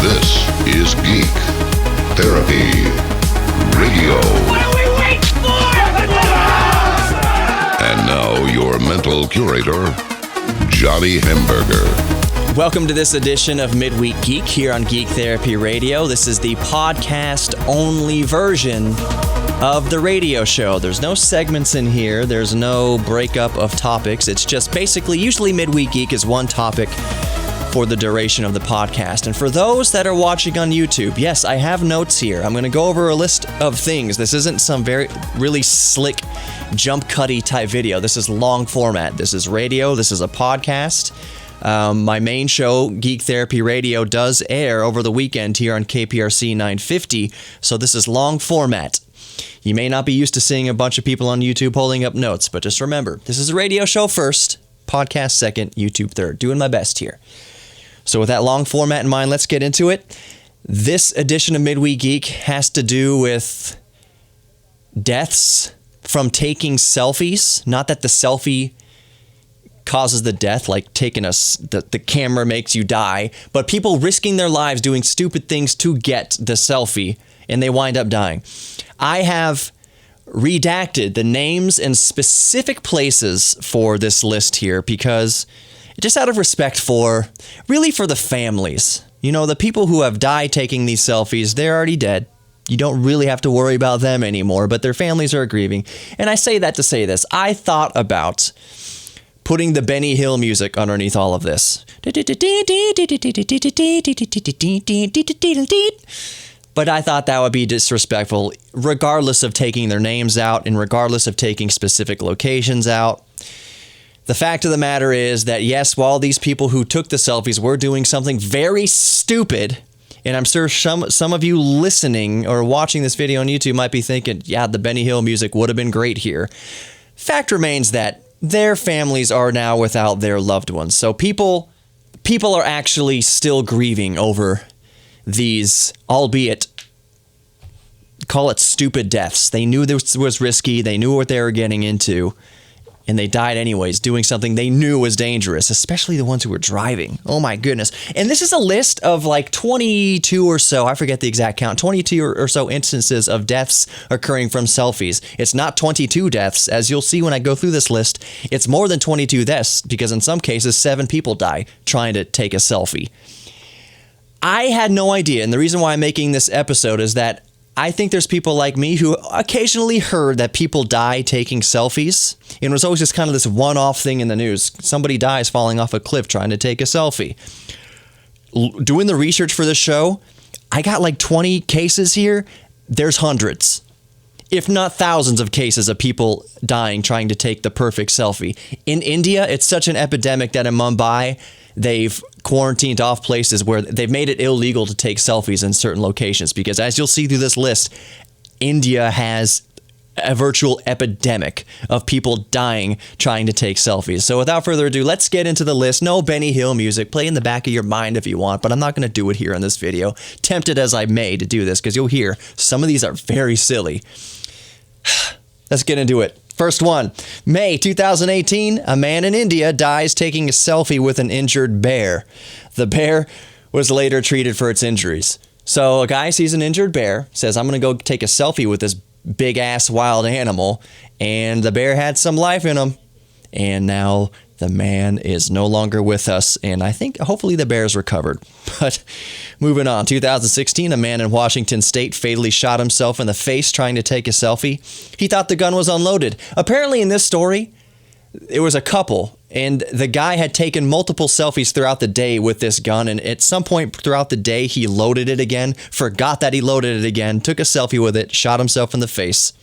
This is Geek Therapy Radio. What are we waiting for? And now your mental curator, Johnny Hamburger. Welcome to this edition of Midweek Geek here on Geek Therapy Radio. This is the podcast-only version of the radio show. There's no segments in here. There's no breakup of topics. It's just basically, usually Midweek Geek is one topic for the duration of the podcast. And for those that are watching on YouTube, yes, I have notes here. I'm going to go over a list of things. This isn't some really slick jump cutty type video. This is long format. This is radio. This is a podcast. My main show, Geek Therapy Radio, does air over the weekend here on KPRC 950. So this is long format. You may not be used to seeing a bunch of people on YouTube holding up notes, but just remember, this is a radio show first, podcast second, YouTube third. Doing my best here. So with that long format in mind, let's get into it. This edition of Midweek Geek has to do with deaths from taking selfies. Not that the selfie causes the death, like taking the camera makes you die, but people risking their lives doing stupid things to get the selfie, and they wind up dying. I have redacted the names and specific places for this list here because just out of respect for the families. You know, the people who have died taking these selfies, they're already dead. You don't really have to worry about them anymore, but their families are grieving. And I say that to say this. I thought about putting the Benny Hill music underneath all of this. But I thought that would be disrespectful, regardless of taking their names out and regardless of taking specific locations out. The fact of the matter is that, yes, while these people who took the selfies were doing something very stupid, and I'm sure some of you listening or watching this video on YouTube might be thinking, yeah, the Benny Hill music would have been great here. Fact remains that their families are now without their loved ones. So people are actually still grieving over these, albeit, call it stupid deaths. They knew this was risky. They knew what they were getting into. And they died anyways, doing something they knew was dangerous, especially the ones who were driving. Oh my goodness. And this is a list of like 22 or so, I forget the exact count, 22 or so instances of deaths occurring from selfies. It's not 22 deaths. As you'll see when I go through this list, it's more than 22 deaths because in some cases, 7 people die trying to take a selfie. I had no idea, and the reason why I'm making this episode is that I think there's people like me who occasionally heard that people die taking selfies. And it was always just kind of this one-off thing in the news. Somebody dies falling off a cliff trying to take a selfie. Doing the research for this show, I got like 20 cases here. There's hundreds, if not thousands of cases of people dying trying to take the perfect selfie. In India, it's such an epidemic that in Mumbai, they've quarantined off places where they've made it illegal to take selfies in certain locations because, as you'll see through this list, India has a virtual epidemic of people dying trying to take selfies. So without further ado, let's get into the list. No Benny Hill music. Play in the back of your mind if you want, but I'm not going to do it here in this video. Tempted as I may to do this because you'll hear some of these are very silly. Let's get into it. First one, May 2018, a man in India dies taking a selfie with an injured bear. The bear was later treated for its injuries. So a guy sees an injured bear, says, I'm going to go take a selfie with this big-ass wild animal, and the bear had some life in him. And now the man is no longer with us, and I think hopefully the bear's recovered. But moving on, 2016, a man in Washington State fatally shot himself in the face trying to take a selfie. He thought the gun was unloaded. Apparently in this story, it was a couple, and the guy had taken multiple selfies throughout the day with this gun, and at some point throughout the day, he loaded it again, forgot that he loaded it again, took a selfie with it, shot himself in the face.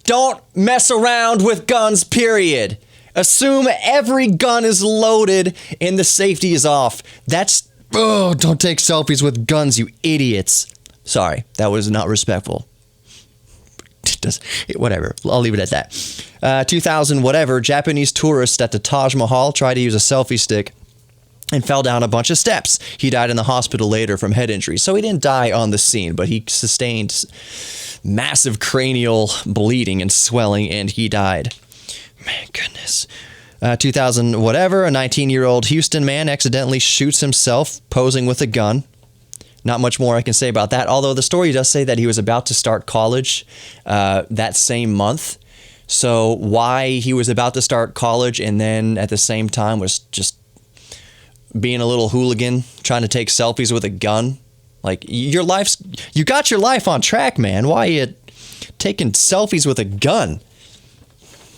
Don't mess around with guns, period. Assume every gun is loaded and the safety is off. Don't take selfies with guns, you idiots. Sorry, that was not respectful. Whatever, I'll leave it at that. 2000 whatever, Japanese tourist at the Taj Mahal tried to use a selfie stick and fell down a bunch of steps. He died in the hospital later from head injuries. So he didn't die on the scene, but he sustained massive cranial bleeding and swelling, and he died. Man, goodness. 2000 whatever, a 19-year-old Houston man accidentally shoots himself posing with a gun. Not much more I can say about that, although the story does say that he was about to start college that same month. So why he was about to start college and then at the same time was just being a little hooligan, trying to take selfies with a gun. Like, you got your life on track, man. Why are you taking selfies with a gun?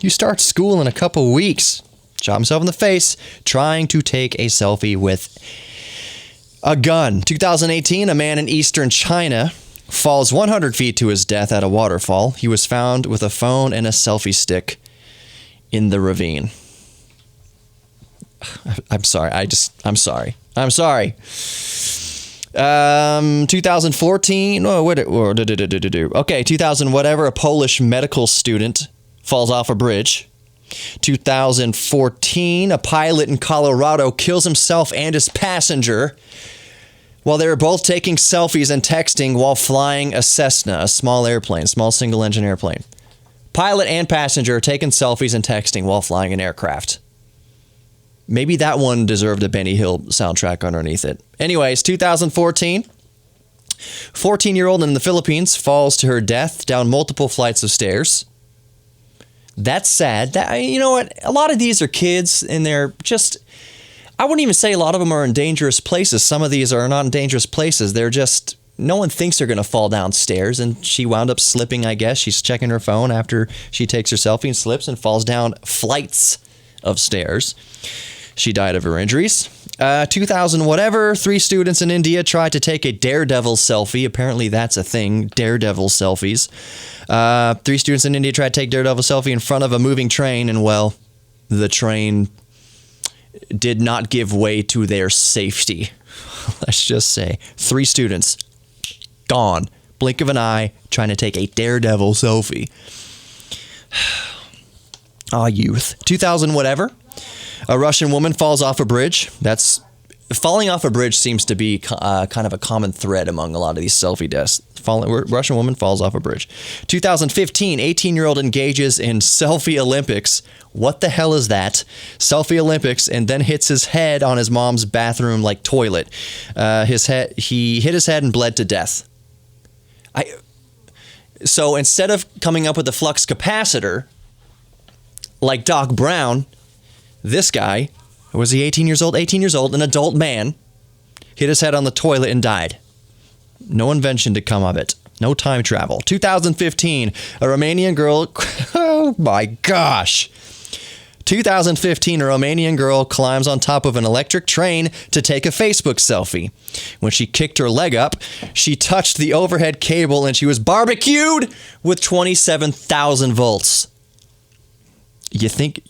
You start school in a couple weeks. Shot himself in the face trying to take a selfie with a gun. 2018, a man in eastern China falls 100 feet to his death at a waterfall. He was found with a phone and a selfie stick in the ravine. I'm sorry. I'm sorry. 2014. Okay, 2000 whatever. A Polish medical student falls off a bridge. 2014, a pilot in Colorado kills himself and his passenger while they were both taking selfies and texting while flying a Cessna, a small single-engine airplane. Pilot and passenger taking selfies and texting while flying an aircraft. Maybe that one deserved a Benny Hill soundtrack underneath it. Anyways, 2014, 14-year-old in the Philippines falls to her death down multiple flights of stairs. That's sad. You know what? A lot of these are kids, and they're just... I wouldn't even say a lot of them are in dangerous places. Some of these are not in dangerous places. They're just... No one thinks they're going to fall downstairs, and she wound up slipping, I guess. She's checking her phone after she takes her selfie and slips and falls down flights of stairs. She died of her injuries. 2000 whatever, 3 students in India tried to take a daredevil selfie. Apparently that's a thing, daredevil selfies. 3 students in India tried to take daredevil selfie in front of a moving train, and well, the train did not give way to their safety. Let's just say 3 students gone, blink of an eye, trying to take a daredevil selfie. Youth. 2000 whatever. A Russian woman falls off a bridge. Falling off a bridge seems to be kind of a common thread among a lot of these selfie deaths. Russian woman falls off a bridge. 2015, 18-year-old engages in selfie Olympics. What the hell is that? Selfie Olympics, and then hits his head on his mom's bathroom toilet. He hit his head and bled to death. So instead of coming up with a flux capacitor like Doc Brown, this guy, was he 18 years old? 18 years old, an adult man, hit his head on the toilet and died. No invention to come of it. No time travel. 2015, a Romanian girl, oh my gosh. 2015, a Romanian girl climbs on top of an electric train to take a Facebook selfie. When she kicked her leg up, she touched the overhead cable and she was barbecued with 27,000 volts. You think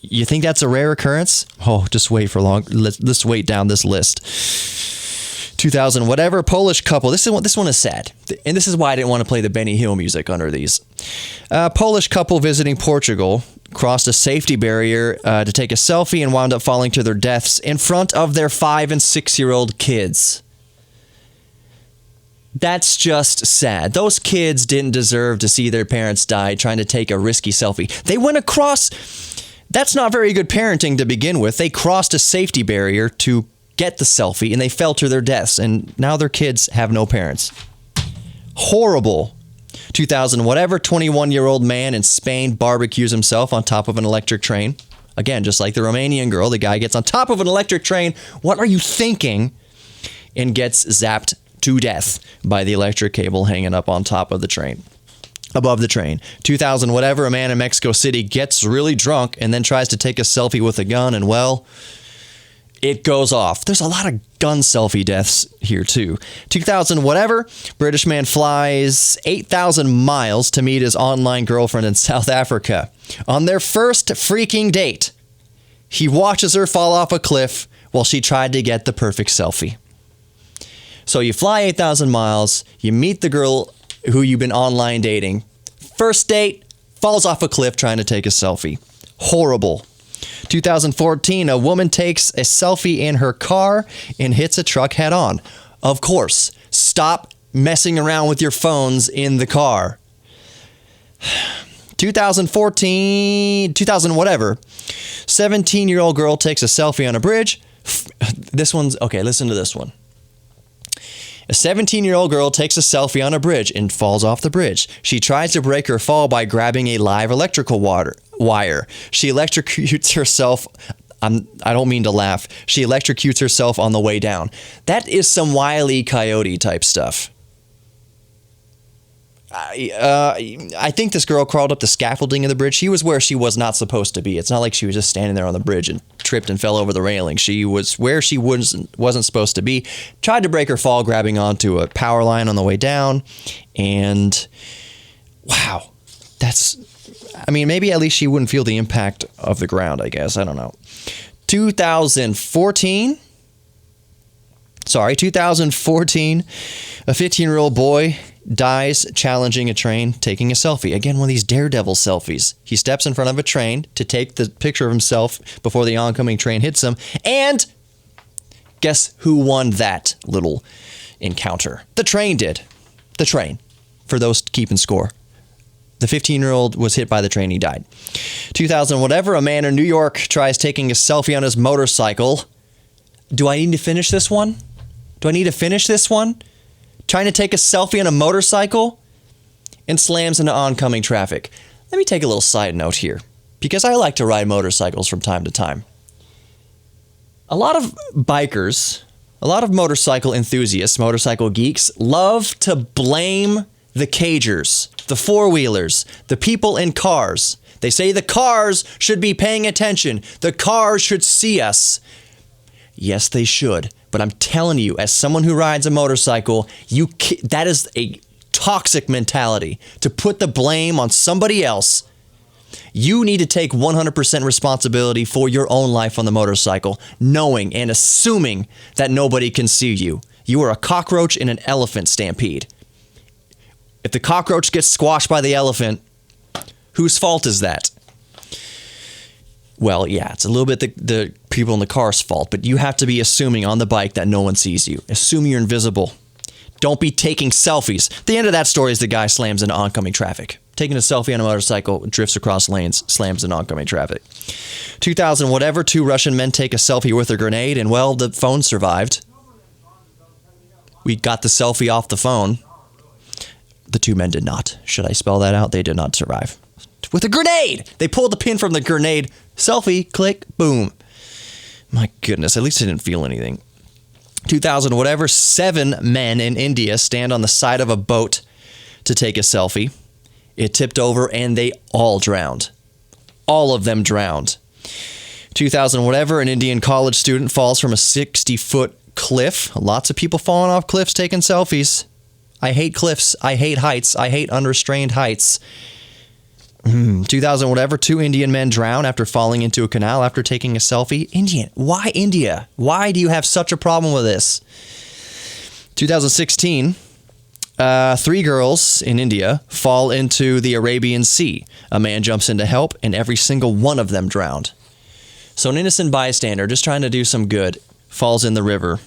that's a rare occurrence? Oh, just wait for long. Let's wait down this list. 2000 whatever, Polish couple. This one is sad, and this is why I didn't want to play the Benny Hill music under these. Polish couple visiting Portugal crossed a safety barrier to take a selfie and wound up falling to their deaths in front of their 5 and 6-year-old kids. That's just sad. Those kids didn't deserve to see their parents die trying to take a risky selfie. They went across... That's not very good parenting to begin with. They crossed a safety barrier to get the selfie, and they fell to their deaths, and now their kids have no parents. Horrible. 2000 whatever, 21-year-old man in Spain barbecues himself on top of an electric train. Again, just like the Romanian girl, the guy gets on top of an electric train. What are you thinking? And gets zapped to death by the electric cable hanging up on top of the train. Above the train. 2000 whatever, a man in Mexico City gets really drunk and then tries to take a selfie with a gun, and well, it goes off. There's a lot of gun selfie deaths here too. 2000 whatever, British man flies 8,000 miles to meet his online girlfriend in South Africa. On their first freaking date, he watches her fall off a cliff while she tried to get the perfect selfie. So you fly 8,000 miles, you meet the girl who you've been online dating. First date, falls off a cliff trying to take a selfie. Horrible. 2014, a woman takes a selfie in her car and hits a truck head on. Of course, stop messing around with your phones in the car. 2000 whatever, 17-year-old girl takes a selfie on a bridge. This one's, okay, listen to this one. A 17-year-old girl takes a selfie on a bridge and falls off the bridge. She tries to break her fall by grabbing a live electrical wire. She electrocutes herself. I don't mean to laugh. She electrocutes herself on the way down. That is some Wile E. Coyote type stuff. I think this girl crawled up the scaffolding of the bridge. She was where she was not supposed to be. It's not like she was just standing there on the bridge and tripped and fell over the railing. She was where she wasn't supposed to be. Tried to break her fall, grabbing onto a power line on the way down. And wow, maybe at least she wouldn't feel the impact of the ground, I guess. I don't know. 2014, a 15-year-old boy dies challenging a train taking a selfie. Again, one of these daredevil selfies. He steps in front of a train to take the picture of himself before the oncoming train hits him. And guess who won that little encounter? The train did. The train. For those keeping score. The 15-year-old was hit by the train. He died. 2000 whatever, a man in New York tries taking a selfie on his motorcycle. Do I need to finish this one? Trying to take a selfie on a motorcycle and slams into oncoming traffic. Let me take a little side note here, because I like to ride motorcycles from time to time. A lot of bikers, a lot of motorcycle enthusiasts, motorcycle geeks, love to blame the cagers, the four-wheelers, the people in cars. They say the cars should be paying attention. The cars should see us. Yes, they should. But I'm telling you, as someone who rides a motorcycle, that is a toxic mentality. To put the blame on somebody else, you need to take 100% responsibility for your own life on the motorcycle, knowing and assuming that nobody can see you. You are a cockroach in an elephant stampede. If the cockroach gets squashed by the elephant, whose fault is that? Well, yeah, it's a little bit the people in the car's fault, but you have to be assuming on the bike that no one sees you. Assume you're invisible. Don't be taking selfies. The end of that story is the guy slams into oncoming traffic. Taking a selfie on a motorcycle, drifts across lanes, slams into oncoming traffic. 2000 whatever, 2 Russian men take a selfie with a grenade, and well, the phone survived. We got the selfie off the phone. The 2 men did not. Should I spell that out? They did not survive. With a grenade! They pulled the pin from the grenade. Selfie, click, boom. My goodness, at least I didn't feel anything. 2000 whatever, 7 men in India stand on the side of a boat to take a selfie. It tipped over and they all drowned. All of them drowned. 2000 whatever, an Indian college student falls from a 60-foot cliff. Lots of people falling off cliffs taking selfies. I hate cliffs. I hate heights. I hate unrestrained heights. 2000 whatever, 2 Indian men drown after falling into a canal after taking a selfie. Why India? Why do you have such a problem with this? 2016, 3 girls in India fall into the Arabian Sea. A man jumps in to help, and every single one of them drowned. So an innocent bystander, just trying to do some good, falls in the river,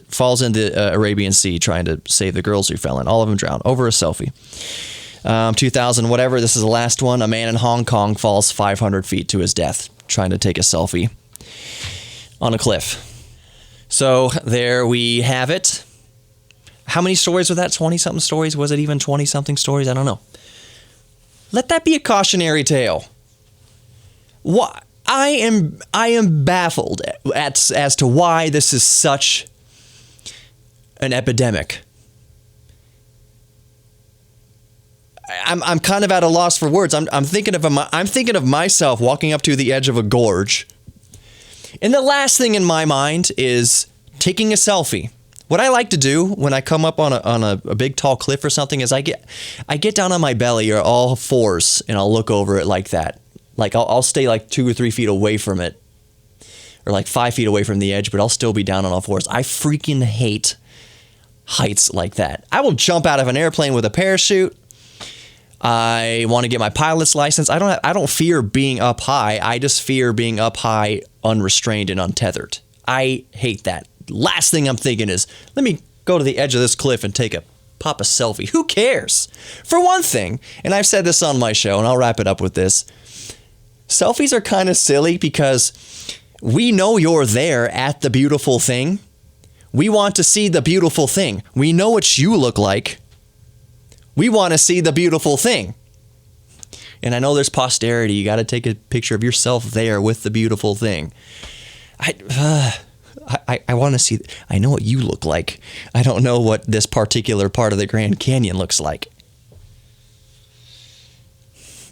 falls in the Arabian Sea, trying to save the girls who fell in. All of them drowned over a selfie. 2000 whatever, this is the last one. A man in Hong Kong falls 500 feet to his death trying to take a selfie on a cliff. So there we have it. How many stories was that? 20-something stories? Was it even 20-something stories? I don't know. Let that be a cautionary tale. What I am baffled as to why this is such an epidemic. I'm kind of at a loss for words. I'm thinking of myself walking up to the edge of a gorge, and the last thing in my mind is taking a selfie. What I like to do when I come up on a big tall cliff or something is I get down on my belly or all fours and I'll look over it like that. Like I'll stay like 2 or 3 feet away from it, or like 5 feet away from the edge, but I'll still be down on all fours. I freaking hate heights like that. I will jump out of an airplane with a parachute. I want to get my pilot's license. I don't fear being up high. I just fear being up high, unrestrained and untethered. I hate that. Last thing I'm thinking is, let me go to the edge of this cliff and pop a selfie. Who cares? For one thing, and I've said this on my show, and I'll wrap it up with this. Selfies are kind of silly because we know you're there at the beautiful thing. We want to see the beautiful thing. We know what you look like. We want to see the beautiful thing. And I know there's posterity. You got to take a picture of yourself there with the beautiful thing. I want to see. I know what you look like. I don't know what this particular part of the Grand Canyon looks like.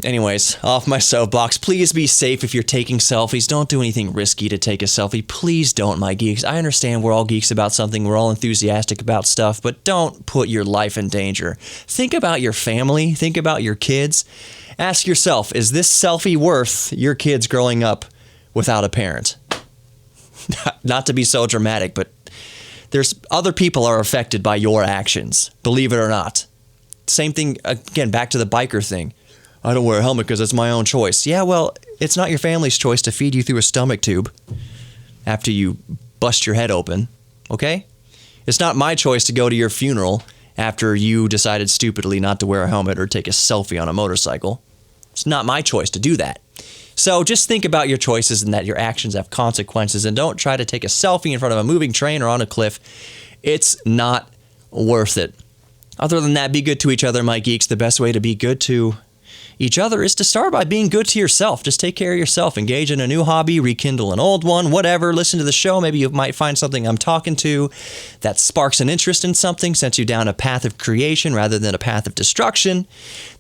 Anyways, off my soapbox. Please be safe if you're taking selfies. Don't do anything risky to take a selfie. Please don't, my geeks. I understand we're all geeks about something. We're all enthusiastic about stuff, but don't put your life in danger. Think about your family. Think about your kids. Ask yourself, is this selfie worth your kids growing up without a parent? Not to be so dramatic, but there's other people are affected by your actions, believe it or not. Same thing, again, back to the biker thing. I don't wear a helmet because it's my own choice. Yeah, well, it's not your family's choice to feed you through a stomach tube after you bust your head open, okay? It's not my choice to go to your funeral after you decided stupidly not to wear a helmet or take a selfie on a motorcycle. It's not my choice to do that. So just think about your choices and that your actions have consequences, and don't try to take a selfie in front of a moving train or on a cliff. It's not worth it. Other than that, be good to each other, my geeks. The best way to be good to each other is to start by being good to yourself. Just take care of yourself. Engage in a new hobby, rekindle an old one, whatever. Listen to the show. Maybe you might find something I'm talking to that sparks an interest in something, sends you down a path of creation rather than a path of destruction.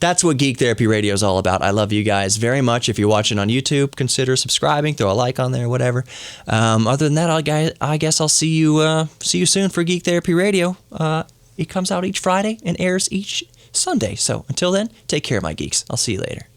That's what Geek Therapy Radio is all about. I love you guys very much. If you're watching on YouTube, consider subscribing. Throw a like on there, whatever. Other than that, I guess I'll see you soon for Geek Therapy Radio. It comes out each Friday and airs each Sunday. So until then, take care, my geeks. I'll see you later.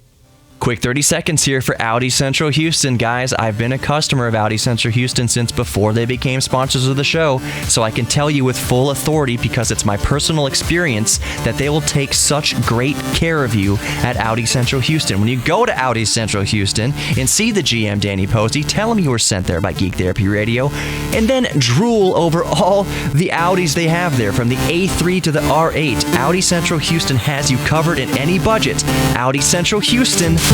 Quick 30 seconds here for Audi Central Houston. Guys, I've been a customer of Audi Central Houston since before they became sponsors of the show, so I can tell you with full authority, because it's my personal experience, that they will take such great care of you at Audi Central Houston. When you go to Audi Central Houston and see the GM Danny Posey, tell him you were sent there by Geek Therapy Radio, and then drool over all the Audis they have there, from the A3 to the R8. Audi Central Houston has you covered in any budget. AudiCentralHouston.com.